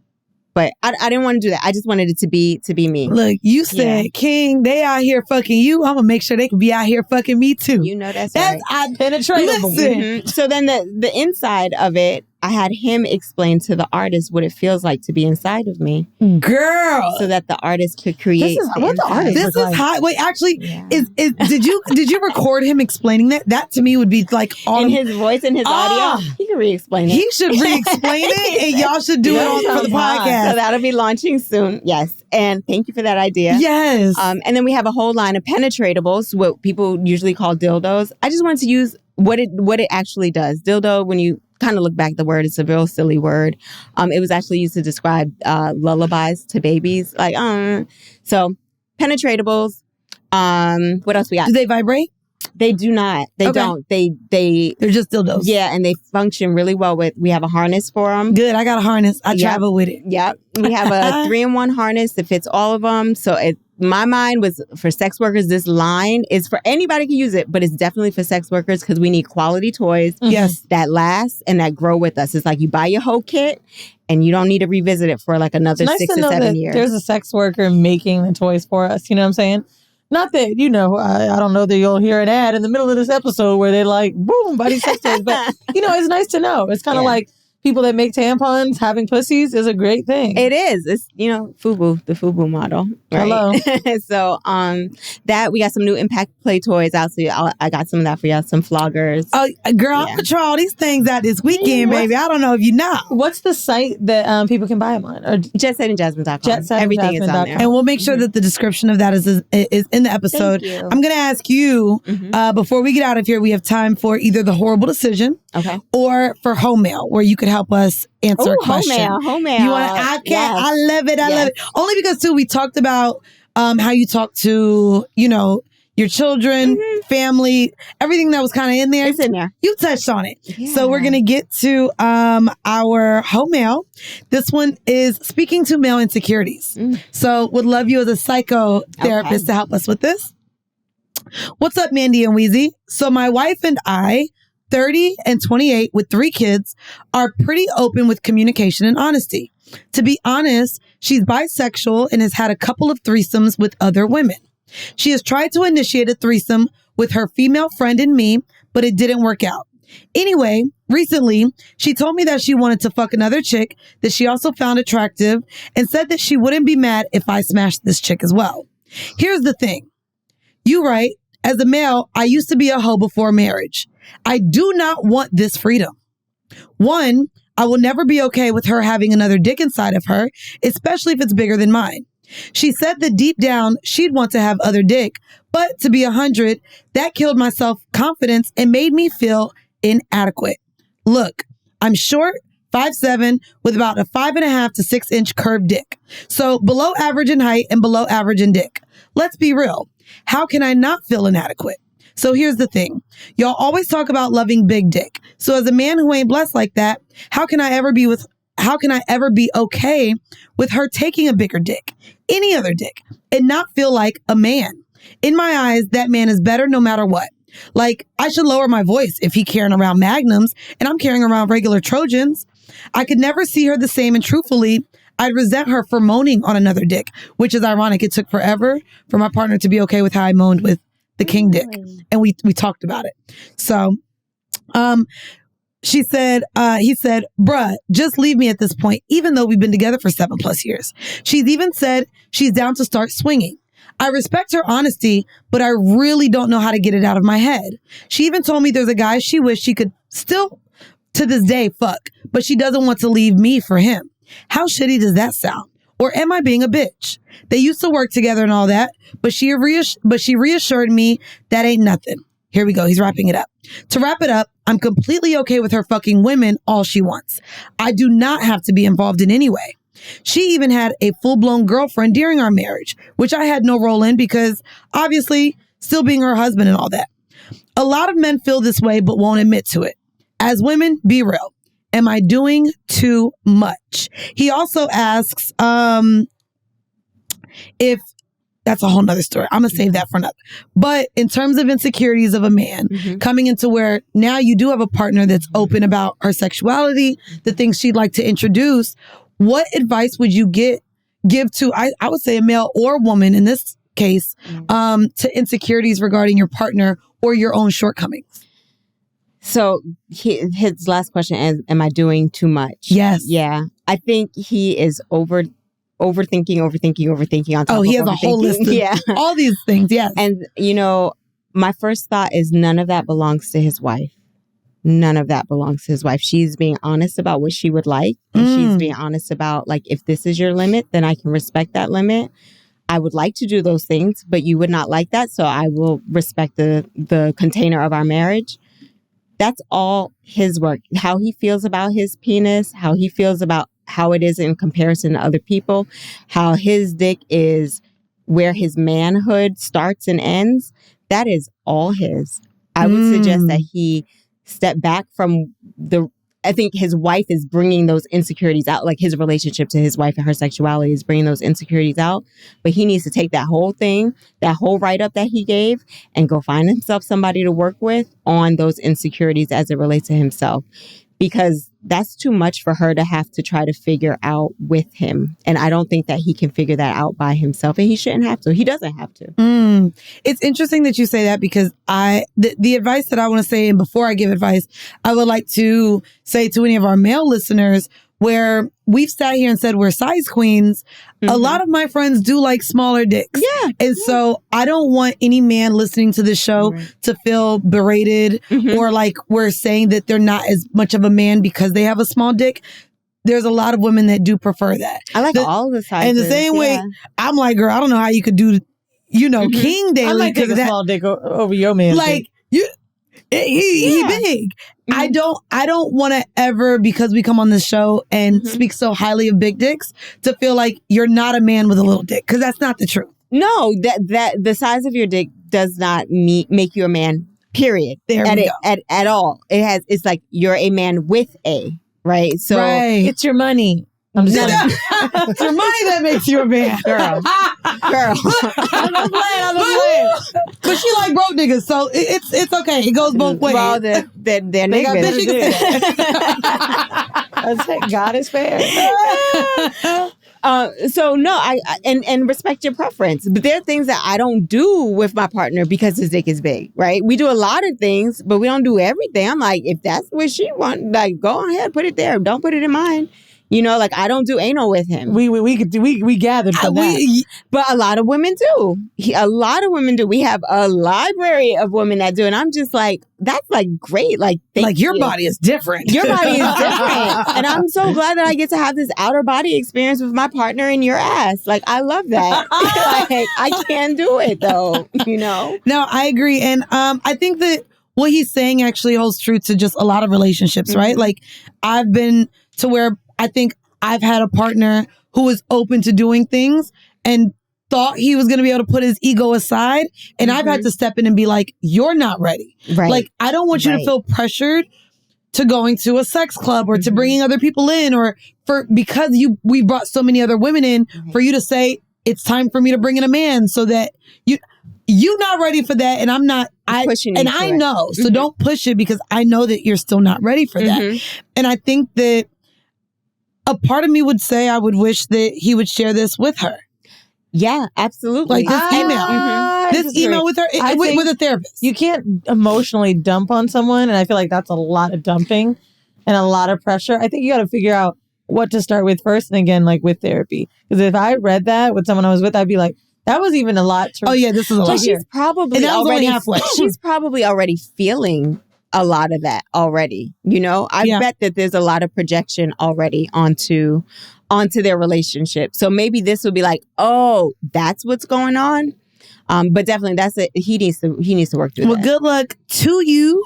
but I didn't want to do that. I just wanted it to be me. Look, you said, King, they out here fucking you. I'm gonna make sure they can be out here fucking me too. You know that's right. Penetratable. Mm-hmm. So then the inside of it, I had him explain to the artist what it feels like to be inside of me, girl, so that the artist could create. This is hot. Wait, actually, did you record him explaining that? That to me would be like in his voice, in his audio. He can re-explain it. He should re-explain it, and y'all should do it for the podcast. So that'll be launching soon. Yes, and thank you for that idea. Yes. And then we have a whole line of penetratables, what people usually call dildos. I just wanted to use what it actually does. Dildo, when you kind of look back, the word, it's a real silly word. It was actually used to describe lullabies to babies. Like, so penetratables. What else we got? Do they vibrate? They do not. They don't. They're just dildos. Yeah, and they function really well we have a harness for them. Good. I got a harness. I travel with it. Yep. We have a 3-in-1 harness that fits all of them. So my mind was for sex workers. This line is for anybody can use it, but it's definitely for sex workers because we need quality toys. Yes, that last and that grow with us. It's like you buy your whole kit and you don't need to revisit it for like another 6 or 7 years. There's a sex worker making the toys for us. You know what I'm saying? Not that, I don't know that you'll hear an ad in the middle of this episode where they're like, boom, body sex toys. But, it's nice to know. It's kind of like people that make tampons, having pussies is a great thing. It is. It's, FUBU, the FUBU model. Right? Hello. So, that we got some new impact play toys out. So I got some of that for y'all, some floggers. Oh, girl, I'm gonna try all these things out this weekend, baby. I don't know if you know. What's the site that people can buy them on? Or JetSetandJasmine.com. Everything is on there. And we'll make sure that the description of that is in the episode. I'm gonna ask you before we get out of here. We have time for either the horrible decision, or for home mail, where you could help us answer a question. Home mail. You want? I can't. Yes. I love it. I love it. Only because too, we talked about how you talk to your children, family, everything that was kind of in there. It's in there. You touched on it. Yeah. So we're gonna get to our home mail. This one is speaking to male insecurities. So would love you as a psychotherapist to help us with this. What's up, Mandii and Weezy? So my wife and I, 30 and 28 with 3 kids, are pretty open with communication and honesty. To be honest, she's bisexual and has had a couple of threesomes with other women. She has tried to initiate a threesome with her female friend and me, but it didn't work out. Anyway, recently, she told me that she wanted to fuck another chick that she also found attractive and said that she wouldn't be mad if I smashed this chick as well. Here's the thing. You right. As a male, I used to be a hoe before marriage. I do not want this freedom. One, I will never be okay with her having another dick inside of her, especially if it's bigger than mine. She said that deep down, she'd want to have other dick, but to be 100, that killed my self-confidence and made me feel inadequate. Look, I'm short, 5'7", with about a 5.5 to 6 inch curved dick. So below average in height and below average in dick. Let's be real. How can I not feel inadequate? So here's the thing. Y'all always talk about loving big dick. So as a man who ain't blessed like that, how can I ever be okay with her taking a bigger dick, any other dick, and not feel like a man? In my eyes, that man is better no matter what. Like, I should lower my voice if he carrying around magnums and I'm carrying around regular Trojans. I could never see her the same, and truthfully, I'd resent her for moaning on another dick, which is ironic. It took forever for my partner to be okay with how I moaned with the king dick. And we talked about it. So, he said, bruh, just leave me at this point, even though we've been together for 7+ years. She's even said she's down to start swinging. I respect her honesty, but I really don't know how to get it out of my head. She even told me there's a guy she wished she could still, to this day, fuck, but she doesn't want to leave me for him. How shitty does that sound? Or am I being a bitch? They used to work together and all that, but she reassured me that ain't nothing. Here we go. He's wrapping it up. To wrap it up, I'm completely okay with her fucking women all she wants. I do not have to be involved in any way. She even had a full-blown girlfriend during our marriage, which I had no role in because obviously still being her husband and all that. A lot of men feel this way but won't admit to it. As women, be real. Am I doing too much? He also asks if that's a whole nother story. I'm going to save that for another. But in terms of insecurities of a man, coming into where now you do have a partner that's open about her sexuality, the things she'd like to introduce, what advice would you give to, I would say a male or woman in this case, to insecurities regarding your partner or your own shortcomings? So his last question is, am I doing too much? Yes. Yeah. I think he is overthinking on top of he has a whole list of all these things. Yes. And, my first thought is none of that belongs to his wife. None of that belongs to his wife. She's being honest about what she would like. And she's being honest about, like, if this is your limit, then I can respect that limit. I would like to do those things, but you would not like that. So I will respect the container of our marriage. That's all his work. How he feels about his penis, how he feels about how it is in comparison to other people, how his dick is where his manhood starts and ends. That is all his. I would suggest that he step back from I think his wife is bringing those insecurities out, like his relationship to his wife and her sexuality is bringing those insecurities out. But he needs to take that whole thing, that whole write-up that he gave, and go find himself somebody to work with on those insecurities as it relates to himself. Because that's too much for her to have to try to figure out with him. And I don't think that he can figure that out by himself. And he shouldn't have to. He doesn't have to. It's interesting that you say that because the advice that I want to say, and before I give advice, I would like to say to any of our male listeners, where we've sat here and said we're size queens, a lot of my friends do like smaller dicks. Yeah. And so I don't want any man listening to this show to feel berated or like we're saying that they're not as much of a man because they have a small dick. There's a lot of women that do prefer that. I like all the sizes. And the same way, I'm like, girl, I don't know how you could do, king daily. I might take a small dick over your man. Like, he big. I don't want to ever, because we come on this show and speak so highly of big dicks, to feel like you're not a man with a little dick, because that's not the truth. No, that the size of your dick does not make you a man. Period. There we go. At all. It's like you're a man with a right. So it's your money. I'm just it's your money that makes you a man, girl. I'm just playing. But she like broke niggas, so it's okay. It goes both ways. Well, they're niggas. God is fair. So no, and respect your preference. But there are things that I don't do with my partner because his dick is big, right? We do a lot of things, but we don't do everything. I'm like, if that's what she wants, like, go ahead, put it there. Don't put it in mine. You know, like, I don't do anal with him. We gathered from that. But a lot of women do. A lot of women do. We have a library of women that do. And I'm just like, that's like great. Like, thank your you. body is different. Your body is different. And I'm so glad that I get to have this outer body experience with my partner in your ass. Like, I love that. Like, I can't do it though, you know? No, I agree. And I think that what he's saying actually holds true to just a lot of relationships, right? Like, I've been to where I think I've had a partner who was open to doing things and thought he was going to be able to put his ego aside. And I've had to step in and be like, you're not ready. Right. Like, I don't want you to feel pressured to going to a sex club or to bringing other people in, or because we brought so many other women in, for you to say, it's time for me to bring in a man, so that you're not ready for that. And I'm not pushing, and I know. So don't push it, because I know that you're still not ready for that. And I think that a part of me would say I would wish that he would share this with her. Yeah, absolutely. Like this email. This email with her, with a therapist. You can't emotionally dump on someone. And I feel like that's a lot of dumping and a lot of pressure. I think you got to figure out what to start with first. And again, like with therapy. Because if I read that with someone I was with, I'd be like, that was even a lot. Oh yeah, this is a lot. She's probably already halfway. She's probably already feeling a lot of that already. You know, I bet that there's a lot of projection already onto their relationship. So maybe this would be like, oh, that's what's going on. But definitely that's it. He needs to work through that. Well, good luck to you.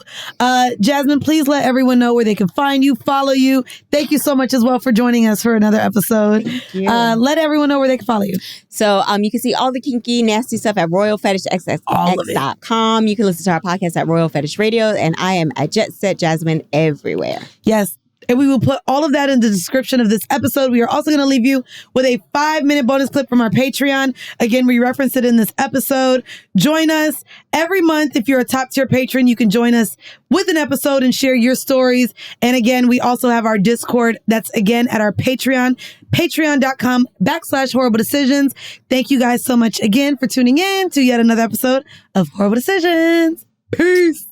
Jasmine, please let everyone know where they can find you, follow you. Thank you so much as well for joining us for another episode. Let everyone know where they can follow you. So you can see all the kinky, nasty stuff at royalfetishxx.com. You can listen to our podcast at Royal Fetish Radio. And I am at Jet Set Jasmine everywhere. Yes. And we will put all of that in the description of this episode. We are also going to leave you with a 5-minute bonus clip from our Patreon. Again, we referenced it in this episode. Join us every month. If you're a top tier patron, you can join us with an episode and share your stories. And again, we also have our Discord. That's again at our Patreon, patreon.com/Whoreible Decisions. Thank you guys so much again for tuning in to yet another episode of Whoreible Decisions. Peace.